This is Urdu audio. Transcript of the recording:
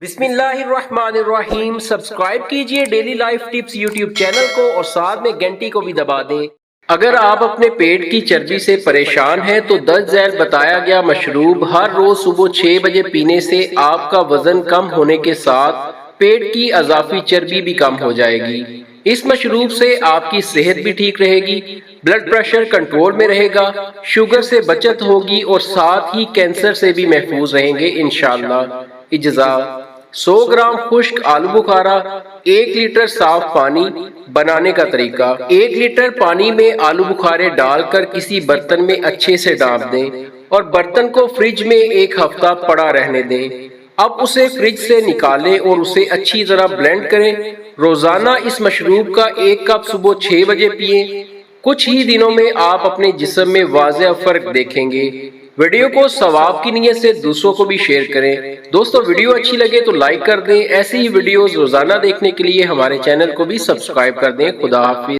بسم اللہ الرحمن الرحیم۔ سبسکرائب کیجئے daily life tips YouTube channel کو اور ساتھ میں گھنٹی کو بھی دبا دیں۔ اگر آپ اپنے پیٹ کی چربی سے پریشان ہیں تو درج ذیل بتایا گیا مشروب ہر روز صبح 6 بجے پینے سے آپ کا وزن کم ہونے کے ساتھ پیٹ کی اضافی چربی بھی کم ہو جائے گی۔ اس مشروب سے آپ کی صحت بھی ٹھیک رہے گی، بلڈ پریشر کنٹرول میں رہے گا، شوگر سے بچت ہوگی اور ساتھ ہی کینسر سے بھی محفوظ رہیں گے انشاءاللہ۔ اجزاء: 100 گرام خشک آلو بخارا، 1 لیٹر صاف پانی۔ بنانے کا طریقہ: 1 لیٹر پانی میں آلو بخارے ڈال کر کسی برتن میں اچھے سے ڈانپ دیں اور برتن کو فریج میں 1 ہفتہ پڑا رہنے دیں۔ اب اسے فریج سے نکالیں اور اسے اچھی طرح بلینڈ کریں۔ روزانہ اس مشروب کا 1 کپ صبح 6 بجے پئیں۔ کچھ ہی دنوں میں آپ اپنے جسم میں واضح فرق دیکھیں گے۔ ویڈیو کو ثواب کی نیت سے دوسروں کو بھی شیئر کریں۔ دوستو ویڈیو اچھی لگے تو لائک کر دیں۔ ایسی ہی ویڈیوز روزانہ دیکھنے کے لیے ہمارے چینل کو بھی سبسکرائب کر دیں۔ خدا حافظ۔